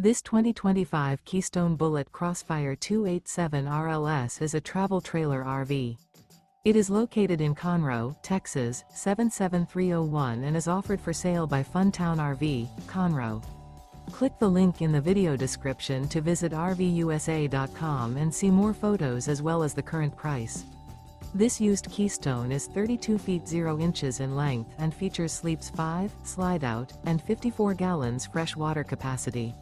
This 2025 Keystone Bullet Crossfire 287 RLS is a travel trailer RV. It is located in Conroe, Texas, 77301 and is offered for sale by Funtown RV, Conroe. Click the link in the video description to visit RVUSA.com and see more photos as well as the current price. This used Keystone is 32 feet 0 inches in length and features sleeps 5, Slideout, and 54 gallons fresh water capacity.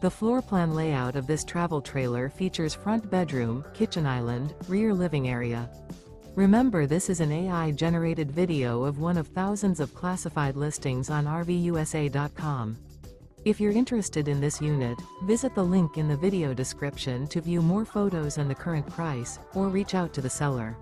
The floor plan layout of this travel trailer features front bedroom, kitchen island, rear living area. Remember, this is an AI-generated video of one of thousands of classified listings on RVUSA.com. If you're interested in this unit, visit the link in the video description to view more photos and the current price, or reach out to the seller.